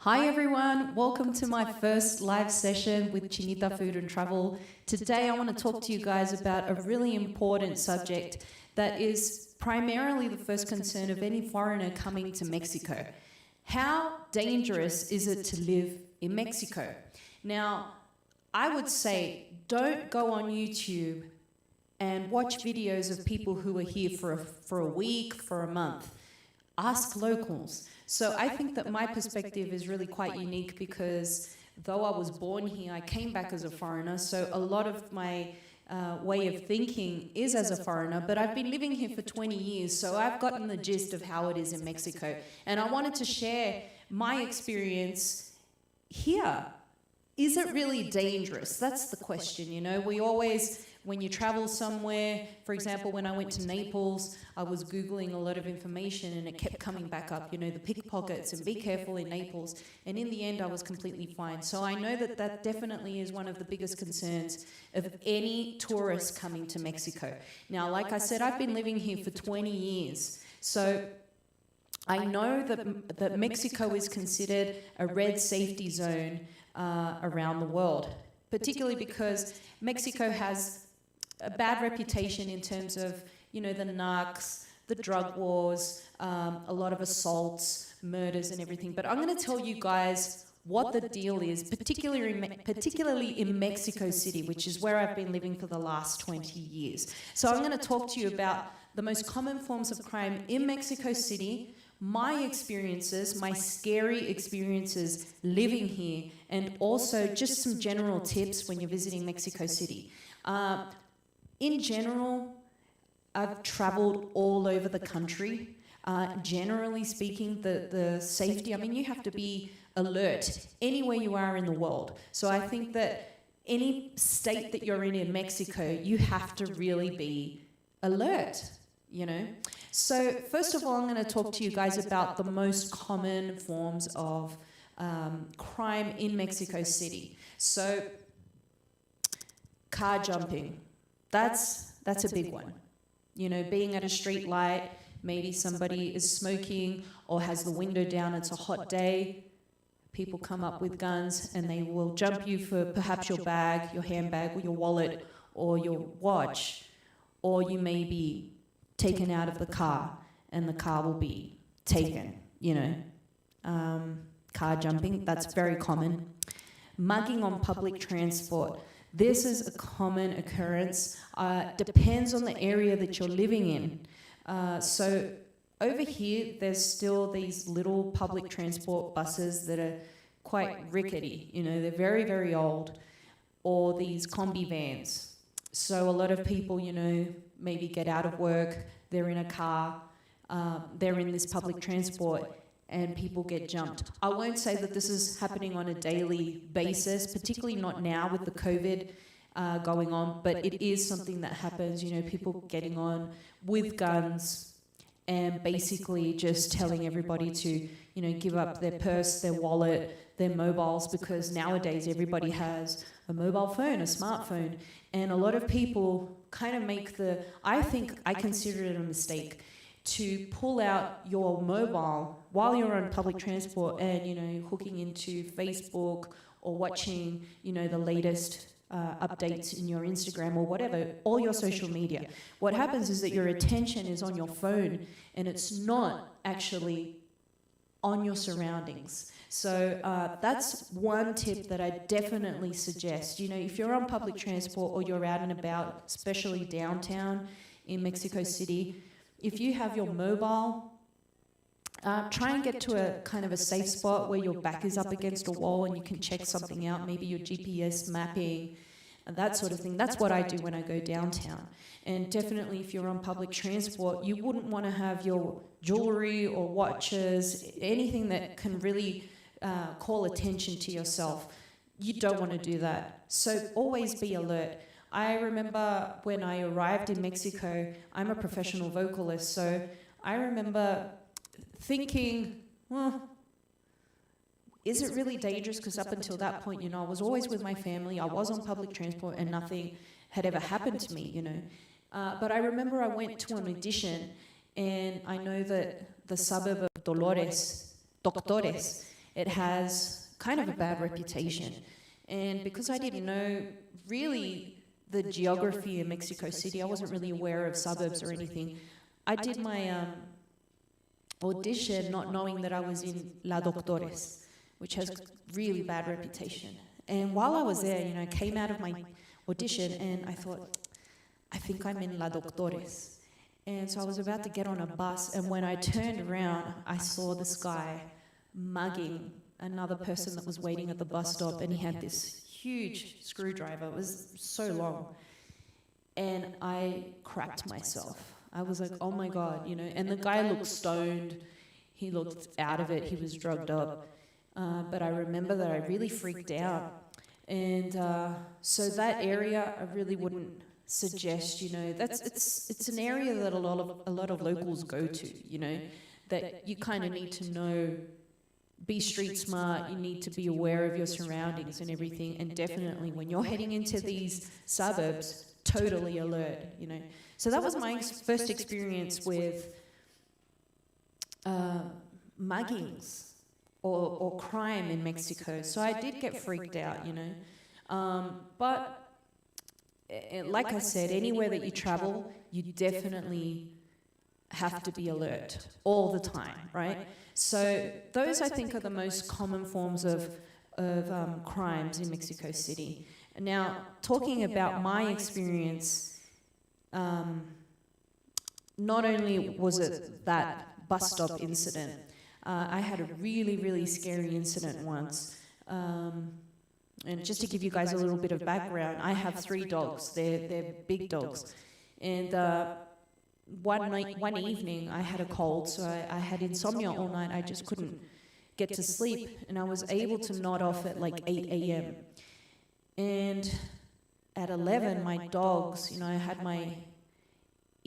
Hi everyone, welcome to my first live session with Chinita Food and Travel. Today I want to talk to you guys about a really important subject that is primarily the first concern of any foreigner coming to Mexico. How dangerous is it to live in Mexico? Now, I would say don't go on YouTube and watch videos of people who are here for a week, for a month. Ask locals. So I think that my perspective is really quite unique because though I was born here, I came back as a foreigner, so a lot of my way of thinking is as a foreigner, but I've been living here for 20 years, so I've gotten the gist of how it is in Mexico. And I wanted to share my experience here. Is it really dangerous? That's the question, you know. We always, when you travel somewhere, for example, when I went to Naples, I was Googling a lot of information and it kept coming back up, you know, the pickpockets and be careful in Naples. And in the end, I was completely fine. So I know that that definitely is one of the biggest concerns of any tourist coming to Mexico. Now, like I said, I've been living here for 20 years. So I know that Mexico is considered a red safety zone around the world, particularly because Mexico has a bad reputation in terms of, you know, the narcs, the drug wars, a lot of assaults, murders and everything. But I'm going to tell you guys what the deal is, particularly in Mexico City, which is where I've been living for the last 20 years. So I'm going to talk to you about the most common forms of crime in Mexico City, my experiences, my scary experiences living here, and also just some general tips when you're visiting Mexico City. In general, I've traveled all over the country. Generally speaking, the safety, I mean, you have to be alert anywhere you are in the world. So I think that any state that you're in Mexico, you have to really be alert, you know. So first of all, I'm going to talk to you guys about the most common forms of crime in Mexico City. So car jumping, that's a big one. You know, being at a street light, maybe somebody is smoking or has the window down, it's a hot day, people come up with guns and they will jump you for perhaps your bag, your handbag or your wallet or your watch, or you may be taken out of the car and the car will be taken, you know. Car jumping, that's very common. Mugging on public transport. This is a common occurrence. Depends on the area that you're living in. So over here, there's still these little public transport buses that are quite rickety. You know, they're very, very old. Or these combi vans. So a lot of people, you know, maybe get out of work, they're in a car, they're in this public transport, and people get jumped. I won't say that this is happening on a daily basis, particularly not now with the COVID going on, but it is something that happens, you know, people getting on with guns and basically just telling everybody to, you know, give up their purse, their wallet, their mobiles, because nowadays everybody has a mobile phone, a smartphone, and a lot of people kind of make I consider it a mistake to pull out your mobile while you're on public transport and, you know, hooking into Facebook or watching, you know, the latest updates in your Instagram or whatever, all your social media. What happens is that your attention is on your phone and it's not actually on your surroundings. So that's one tip that I definitely suggest. You know, if you're on public transport or you're out and about, especially downtown in Mexico City, if you have your mobile, try and get to a kind of a safe spot where your back is up against a wall and you can check something out, maybe your GPS mapping, and that sort of thing. That's what I do when I go downtown. And definitely if you're on public transport, you wouldn't want to have your jewelry or watches, anything that can really call attention to yourself. You don't want to do that. So always be alert. I remember when I arrived in Mexico, I'm a professional vocalist, so I remember thinking, well, is it really dangerous? Because up until that point, you know, I was always with my family, I was on public transport and nothing had ever happened to me, you know. But I remember I went to an audition and I know that the suburb of Doctores, it has kind of a bad reputation. And because I didn't know really the geography in Mexico City, I wasn't really aware of suburbs or anything. I did my audition not knowing that I was in La Doctores, which has really bad reputation. And while I was there, you know, I came out of my audition and I thought, I think I'm in La Doctores. And so I was about to get on a bus, and when I turned around, I saw this guy mugging another person that was waiting at the bus stop, and he had this huge screwdriver. It was so long. And I cracked myself. I was like, oh my God, you know, and the guy looked stoned. He looked out of it. He was drugged up. But I remember that I really freaked out. And so that area, I really wouldn't suggest, you know, it's an area that a lot of locals go to, you know, that you kind of need to know, be street smart, you need to be aware of your surroundings and everything, and definitely when you're heading into these suburbs, totally alert, you know. So that was my first experience with muggings or crime in Mexico. So I did get freaked out, you know. But like I said, anywhere that you travel, you definitely have to be alert all the time, right? So those, I think, are the most common forms of crimes in Mexico City. Now, talking about my experience, not only was it that bus stop incident, I had a really, really scary incident once. And just to give you guys a little bit of background, I have 3 dogs. They're big dogs. And one evening, I had a cold, so I had insomnia all night. I just couldn't get to sleep. And I was able to nod off at like 8 a.m. And at 11, my dogs, you know, I had my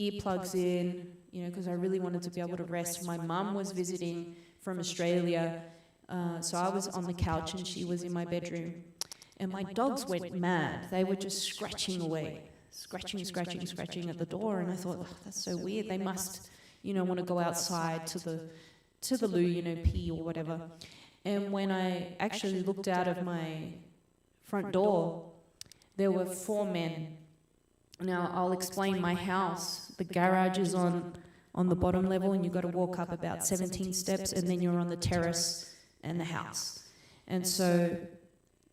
earplugs in, you know, because I really wanted to be able to rest. My mum was visiting from Australia, so I was on the couch and she was in my bedroom. And my dogs went mad. They were just scratching away, scratching at the door. And I thought, oh, that's so weird. They must, you know, want to go outside to the loo, you know, pee or whatever. And when I actually looked out of my front door, there were 4 men. Now, I'll explain my house. The garage is on the bottom level, and you've got to walk up about 17 steps, and then you're on the terrace and the house. And so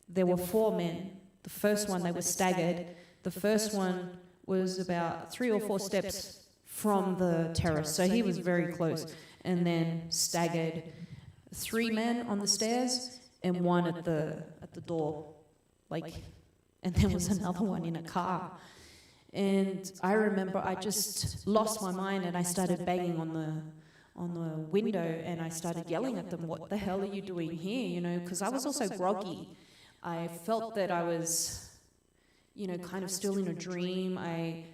there were 4 men. The first one, they were staggered. The first one was about 3 or 4 steps from the terrace, so he was very close. And then staggered 3 men on the stairs and 1 at the door, like, and there was another one in a car. And I remember I just lost my mind and I started banging on the window and I started yelling at them, what the hell are you doing here? You know, because I was also groggy. I felt that I was, you know, kind of still in a dream. I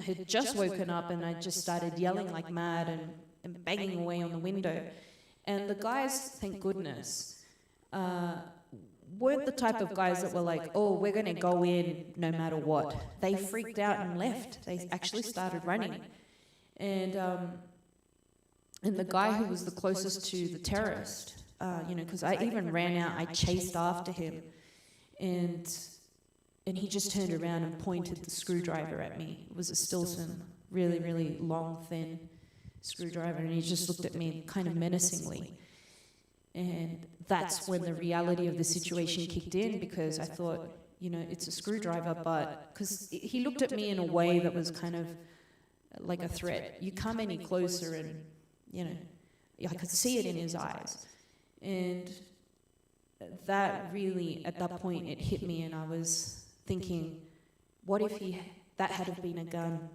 had just woken up and I just started yelling like mad and banging away on the window. And the guys, thank goodness, weren't the type of guys that were like, oh, we're going to go in no matter what. They freaked out and left. They actually started running. And the guy who was the closest to the terrorist, you know, because I even ran out, I chased after him, and he just turned around and pointed the screwdriver at me. It was a Stilson, really, really long, thin screwdriver, and he just looked at me kind of menacingly. And that's when the reality of the situation kicked in, because I thought, you know, it's a screwdriver, but because he looked at me in a way that was kind of like a threat. You come any closer and, you know, I could see it in his eyes. And that really, at that point, it hit me, and I was thinking, what if that had have been a gun?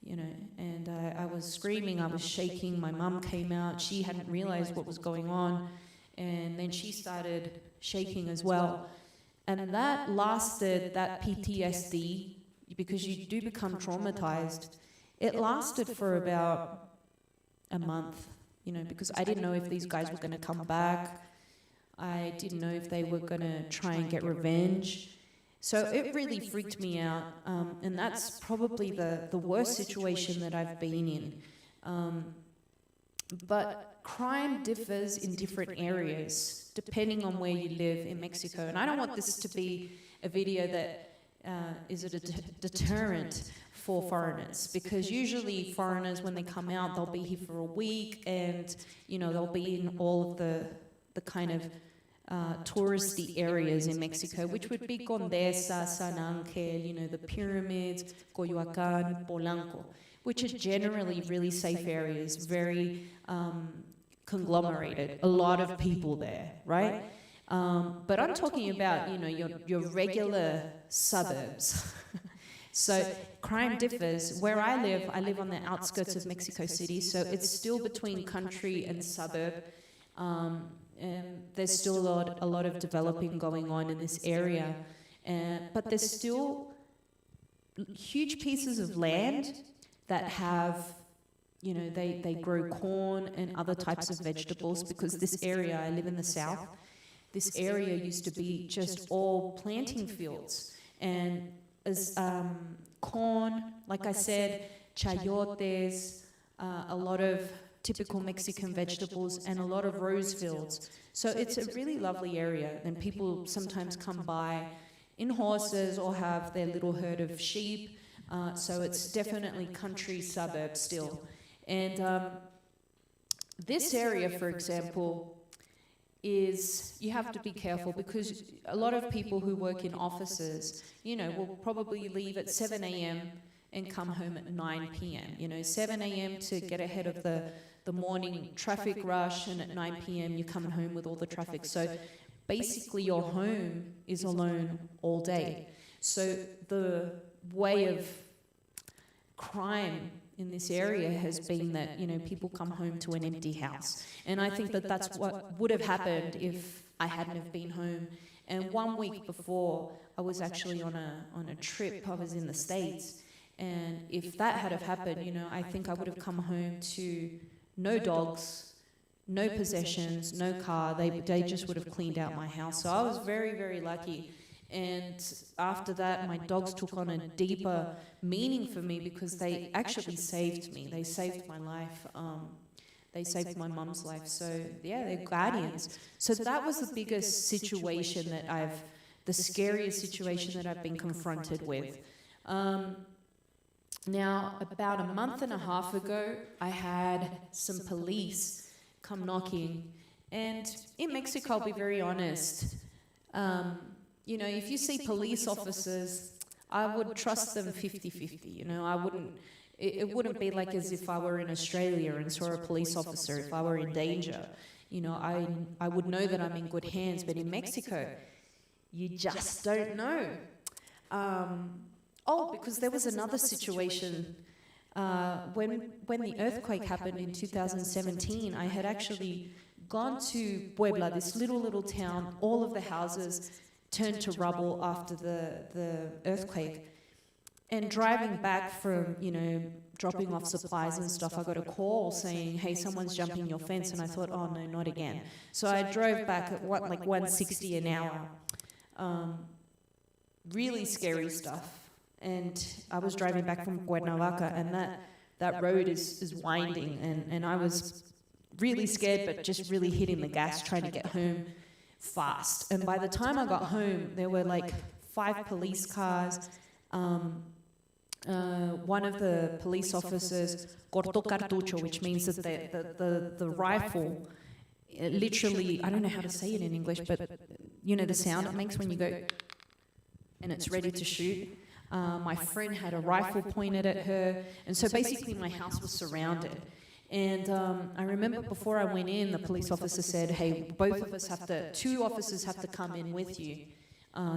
You know, and I was screaming, I was shaking. My mum came out. She hadn't realized what was going on, and then she started shaking as well. And that lasted, that PTSD, because you do become traumatized, it lasted for about a month, you know, because I didn't know if these guys were going to come back. I didn't know if they were going to try and get revenge. So it really freaked me out, and that's probably the worst situation that I've been in. But crime differs in different areas depending on where you live in Mexico. And I don't want this to be a video that is a deterrent for foreigners, because usually foreigners, when they come out, they'll be here for a week, and they'll be in all of the kind of touristy areas in Mexico, which would be Condesa, San Ángel, the pyramids, Coyoacán, Polanco, which are generally really safe areas, very conglomerated, a lot of people there, right? But I'm talking about, your regular suburbs. So crime differs. Where I live on the outskirts of Mexico City, so it's still between country and suburb. And there's still a lot of developing going on in this area. But there's still huge pieces of land that have, they grow corn and other types of vegetables, because this area, I live in the south, this area used to be just all planting fields. And as corn, like I said, chayotes, a lot of typical Mexican vegetables, and a lot of rose fields. So it's a really lovely area, and people sometimes come by in horses or have their little herd of sheep. So it's definitely country suburb still. And this area, for example, you have to be careful, because a lot of people who work in offices, will probably leave at 7 a.m. and come home at 9 p.m. 7 a.m. to get ahead of the morning traffic rush, and at 9 p.m. you're coming home with all the traffic. So basically your home is alone all day. So the way of crime in this area has been that, people come home to an empty house. And I think that that's what would have happened if I hadn't have been home. And 1 week before, I was actually on a trip. I was in the States. And if that had have happened, I think I would have come home to no dogs, no possessions, no car. They just would have cleaned out my house. So I was very, very lucky. And after that, my dogs took on a deeper meaning for me, because they actually saved me. They saved my life. They saved my mum's life. So yeah, they're guardians. So that was the biggest situation the scariest situation that I've been confronted with. Now, about a month and a half ago, I had some police come knocking. And in Mexico, I'll be very honest, if you see police officers, I would trust them 50-50. It wouldn't be like as if I were in Australia and saw a police officer. If I were in danger, I would know that I'm in good hands. But in Mexico, you just don't know. Because there was another situation when the earthquake happened in 2017. I had actually gone to Puebla, this little town. All of the houses turned to rubble after the earthquake. And driving back from, dropping off supplies and stuff, I got a call saying, hey, someone's jumping your fence. And I thought, oh, no, not again. So I drove back at 160 an hour. Really scary stuff. And I was driving back from Cuernavaca, and that road is winding. And I was really scared, but just really hitting the gas, trying to get home fast. And by the time I got home, there were like 5 police cars. One of the police officers cortó cartucho, which means that the rifle, literally, I don't know how to say it in English, but the sound it makes when you go and it's ready to shoot. My friend had a rifle pointed at her, and so basically my house was surrounded. And I remember before I went in, the police officer said, hey, two officers have to come in with you,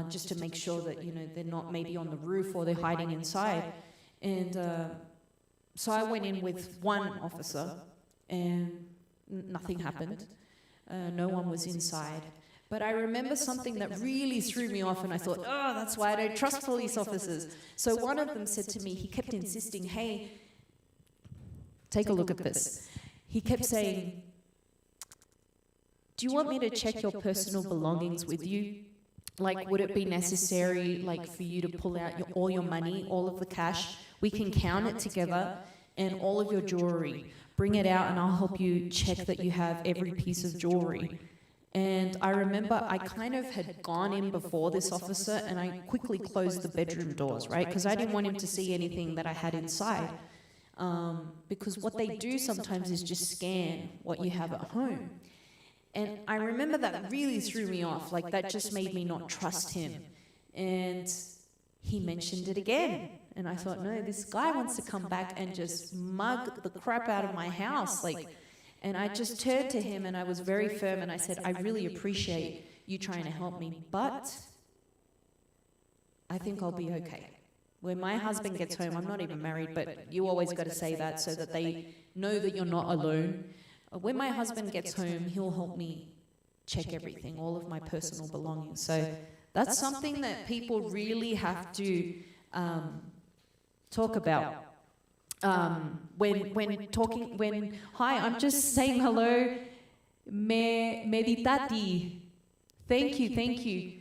just to make sure that, they're not maybe on the roof or they're hiding inside. And so I went in with one officer, and nothing happened. No one was inside. But I remember something that really threw me off, and I thought, oh, that's why I don't trust police officers. So one of them said to me, he kept insisting, hey, take a look at this. He kept saying, do you want me to check your personal belongings with you? Like, would it be necessary, like, for you to pull out all your money, all of the cash? We can count it together, and all of your jewelry. bring it out and I'll help you check that you have every piece of jewelry. And I remember I kind of had gone in before this officer and I quickly closed the bedroom doors, right? Because I didn't want him to see anything that I had inside. Because what they do sometimes is just scan what you have at home. And I remember that really threw me off. Like, that just made me not trust him. And he mentioned it again. And I thought, no, this guy wants to come back and just mug the crap out of my house. Like, and I just turned to him and I was very firm and I said, I really appreciate you trying to help me, but I think I'll be okay. When my husband gets home, I'm not even married, but you always got to say that so that they know that you're not alone. When my husband gets home, he'll help me check everything, all of my personal belongings. So that's something that people really have to talk about. Hi, I'm just saying hello, meditati. Thank you.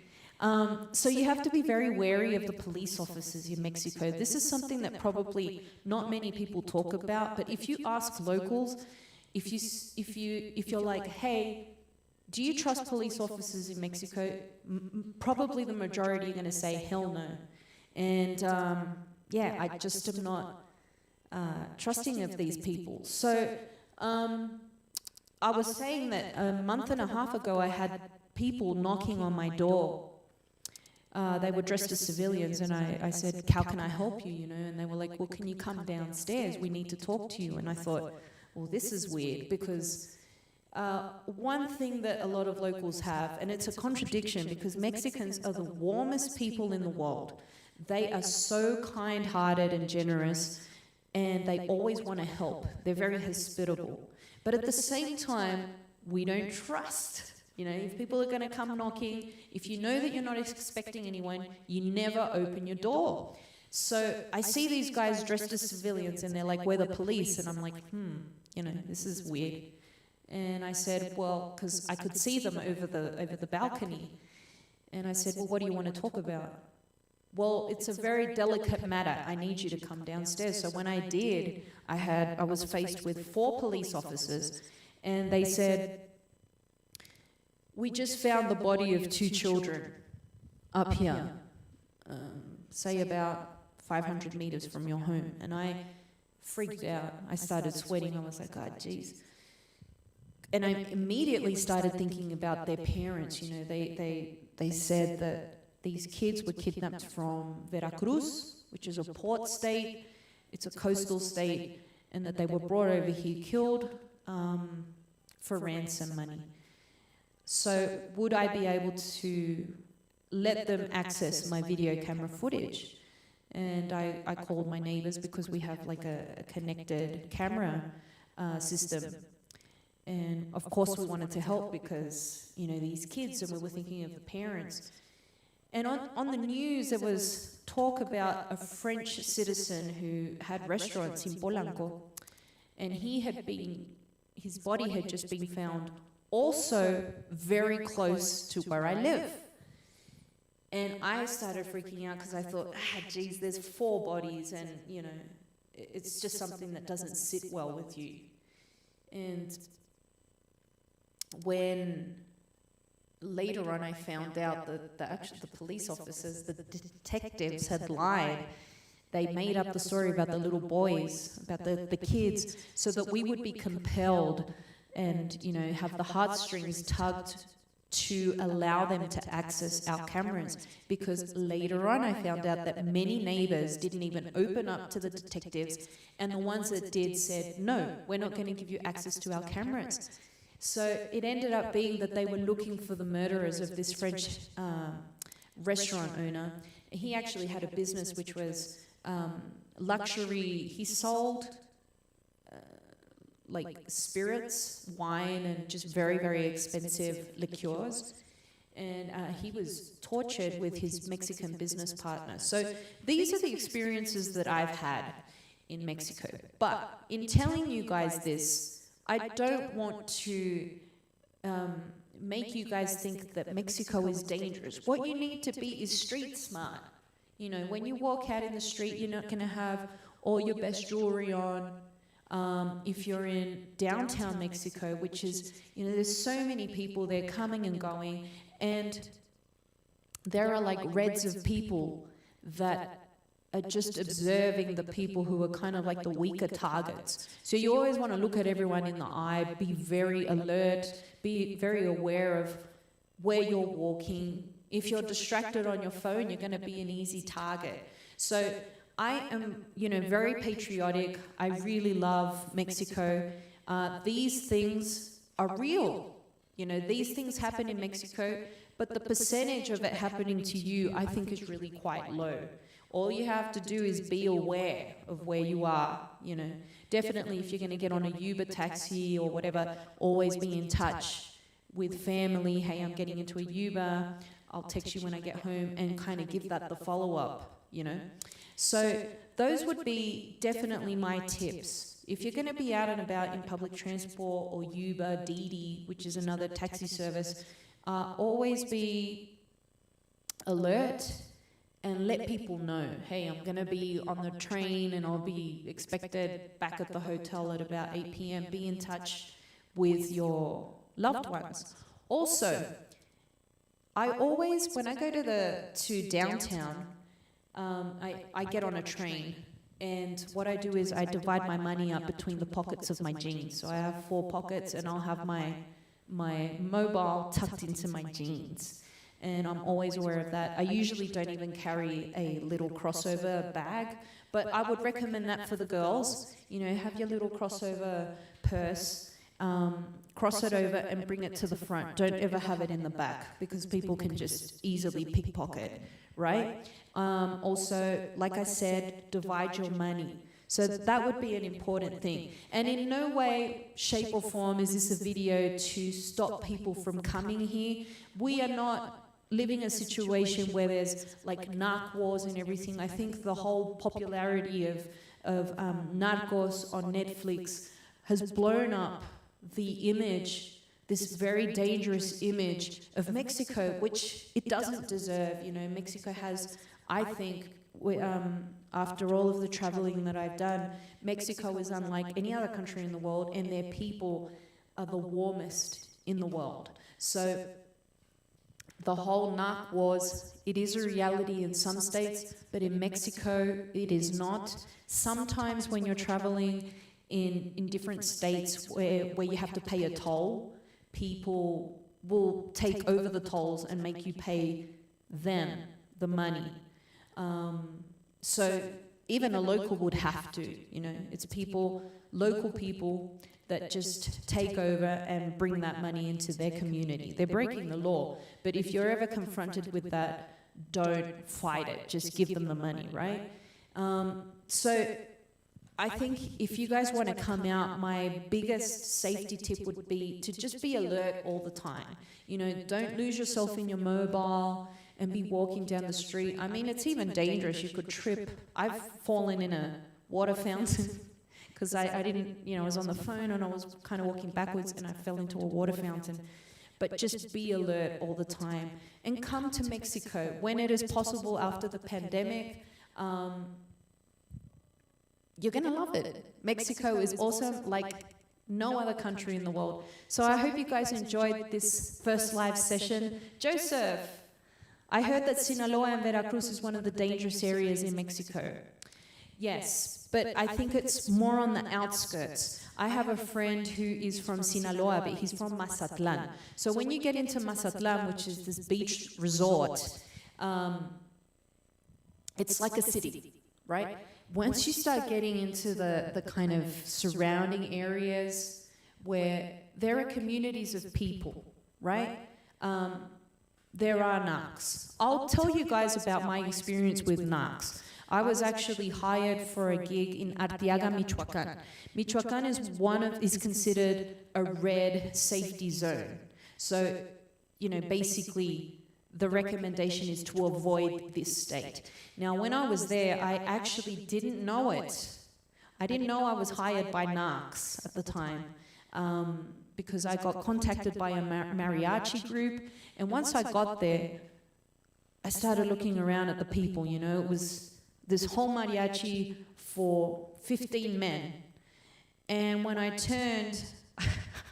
So you have to be very wary of the police officers in Mexico. This is something that probably not many people talk about, but if you ask locals, if you're like, hey, do you trust police officers in Mexico? Probably the majority are going to say hell no. And yeah, I just am not trusting of these people. So I was saying that a month and a half ago I had people knocking on my door. They were dressed as civilians and I said, how can I help you, and they were like, well, can you come downstairs? We need to talk to you. And I thought, well, this is weird because one thing that a lot of locals have, and it's a contradiction because Mexicans are the warmest people in the world. They are so kind-hearted and generous, and they always want to help. They're very hospitable. But at the same time, we don't trust. If people are going to come knocking, if you know that you're not expecting anyone, you never open your door. So I see these guys dressed as civilians, and they're like, we're the police. And I'm like, this is weird. And I said, well, because I could see them over the balcony. And I said, well, what do you want to talk about? Well, it's a very delicate matter. I need you to come downstairs. So when I did, I was faced with 4 police officers, and they said, we just found the body of 2 children up here, say about 500 meters from your home. And I freaked out. I started sweating. I was like, God, geez. And I immediately started thinking about their parents. They said that these kids were kidnapped from Veracruz, which is a port state. It's a coastal state, and that they were brought over here, killed for ransom money. So would I be able to let them access my video camera footage? And I called my neighbors because we have like a connected camera system. And of course we wanted to help because, these kids, and we were thinking of the parents. And on the news, there was talk about a French citizen who had restaurants in Polanco, and his body had just been found also very close to where I live. And I started freaking out because I thought, geez, there's 4 bodies, and, it's just something that doesn't sit well with you. And when later on I found out that the police officers, the detectives had lied. They made up the story about the little boys, about the kids, so that we would be compelled and, have the heartstrings tugged to allow them to access our cameras. Because later on I found out that many neighbors didn't even open up to the detectives, and the ones that did said, no, we're not going to give you access to our cameras. So it ended up being that they were looking for the murderers of this French restaurant owner. He actually had a business which was luxury. He sold like spirits, wine, and just very, very expensive liqueurs. And he was tortured with his Mexican business partner. So these are the experiences that I've had in Mexico. But in telling you guys this, I don't want to make you guys think that Mexico is dangerous. What you need to be is street smart. When you walk out in the street, you're not going to have all your best jewelry on. If you're in downtown Mexico, which is, there's so many people there coming and going, and there are like reds of people that are just observing the people who are kind of like the weaker targets. So you always want to look at everyone in the eye, be very alert, be very aware of where you're walking. If you're distracted on your phone, you're going to be an easy target. So I am, very patriotic. I really love Mexico. These things are real. These things happen in Mexico, but the percentage of it happening to you, I think, is really quite low. All you have to do is be aware of where you are, Definitely if you're going to get on a Uber taxi or whatever, always be in touch with family. Hey, I'm getting into a Uber. I'll text you when I get home, and kind of give that the follow-up, So those would be definitely my tips. If you're going to be out and about in public transport or Uber, Didi, which is another taxi service, always be alert and let people know, hey, I'm going to be on the train and I'll be expected back at the hotel at about 8 p.m. Be in touch with your loved ones. Also, I always, when I go to downtown, I get on a train, and what I do is I divide my money up between the pockets of my jeans. So I have 4 pockets, and I'll have my mobile tucked into my jeans. And I'm always aware of that. I usually don't even carry a little crossover bag, but I would recommend that for the girls. Have your little crossover purse, cross it over and bring it to the front. Don't ever have it in the back, because people can just easily pickpocket, right? Also, like I said, divide your money. So that would be an important thing. And in no way, shape or form is this a video to stop people from coming here. We are not living a situation where there's like narc wars and everything. I think the whole popularity of Narcos on Netflix has blown up the image, this very dangerous image of Mexico, which it doesn't deserve. Mexico has, I think, after all of the traveling that I've done, Mexico is unlike any other country in the world, and their people are the warmest in the world. So the whole narc wars, it is a reality in some states, but in Mexico, it is not. Sometimes when you're traveling in different states where you have to pay a toll, people will take over the tolls and make you pay them the money. So even a local would have to, it's local people that just take over and bring that money into their community. They're breaking the law, but if you're ever confronted with that, don't fight it. Just give them the money, right? So I think if you guys want to come out, my biggest safety tip would be to just be alert all the time. Don't lose yourself in your mobile and be walking down the street. I mean, it's even dangerous. You could trip. I've fallen in a water fountain because I didn't, I was on the phone and I was kind of walking backwards and I fell into a water fountain. But just be alert all the time and come to Mexico when it is possible after the pandemic. You're going to love it. Mexico is awesome, like no other country in the world. So I hope you guys enjoyed this first live session. Joseph, I heard that Sinaloa and Veracruz is one of the dangerous areas in Mexico. Yes, but I think it's more on the outskirts. I have a friend who is from Sinaloa, but he's from Mazatlan. So when you get into Mazatlan, which is this beach resort, it's like a city, right? Once you start getting into the kind of surrounding areas where there are communities of people, right? There are narcs. I'll tell you guys about my experience with narcs. I was actually hired for a gig in Arteaga, Michoacan. Michoacan is considered a red safety zone. So, basically, the recommendation is to avoid this state. Now, when I was there, I actually didn't know it. I didn't know I was hired by narcs at the time because I got contacted by a mariachi group. And once I got there, I started looking around at the people, It was this whole mariachi for 15 men. And when I turned,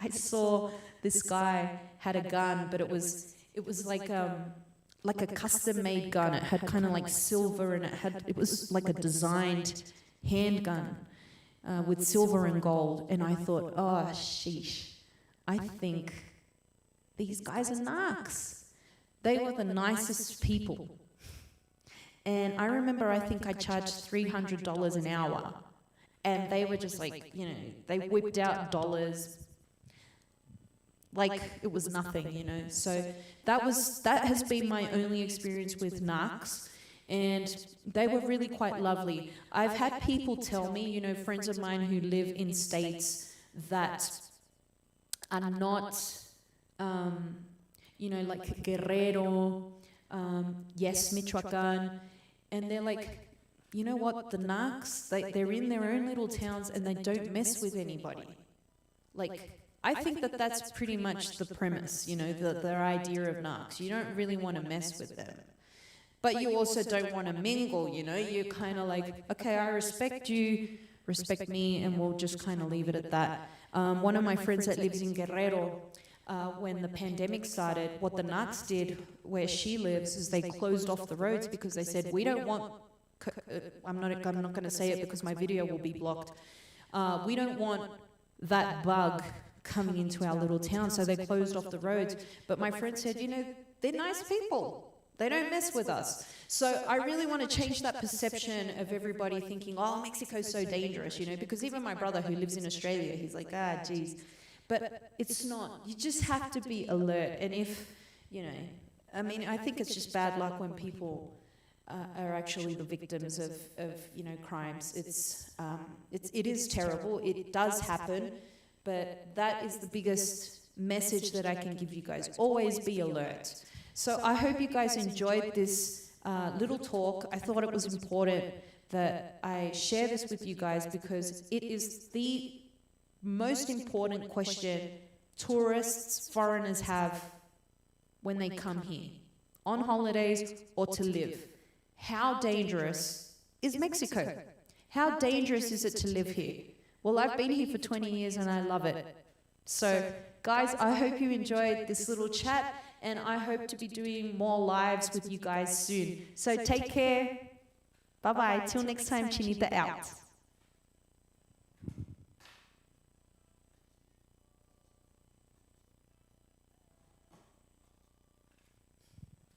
I saw this guy had a gun, but it was like a custom-made gun. It had kind of like silver, and it was like a designed handgun with silver and gold. And I thought, oh, sheesh, I think these guys are narcs. They were the nicest people. And I remember, I think I charged $300 an hour. And they were just like, you know, they whipped out dollars like it was nothing, you know. So that has been my only experience with narcs. And they were really quite lovely. I've had people tell me, you know, friends of mine who live in states that are not, you know, like Guerrero, yes, Michoacan, and they're like, you know what, the narcs, they're in their own little towns and they don't mess with anybody. Like, I think that that's pretty much the premise, you know, their idea of narcs. You don't really want to mess with them. But you also don't want to mingle, you know. You're kind of like, okay, I respect you, respect me, and we'll just kind of leave it at that. One of my friends that lives in Guerrero, when the pandemic started, what the narcs did where she lives is they closed off the roads because they said, we don't want, I'm not going to say it because my video will be blocked. We don't want that bug coming into our little town, so they closed off the roads. But my friend said, you know, they're nice people. They don't mess with us. So I really want to change that perception of everybody thinking, oh, Mexico's so dangerous, you know, because even my brother who lives in Australia, he's like, ah, geez. But it's not. You just have to be alert. And if, you know, I mean, I think it's just bad luck when people are actually the victims of you know, crimes. It is terrible. It does happen. But that is the biggest message that I can give you guys. Always be alert. So I hope you guys enjoyed this little talk. I thought it was important that I share this with you guys because it is the most important question tourists, foreigners have when they come here, on holidays or to live. How dangerous is Mexico? How dangerous is it to live here? Well, I've been here for 20 years and I love it. So, guys, I hope you enjoyed this little chat, and I hope to be doing more lives with you guys soon. So take care. Bye-bye. Till next time, Chinita out.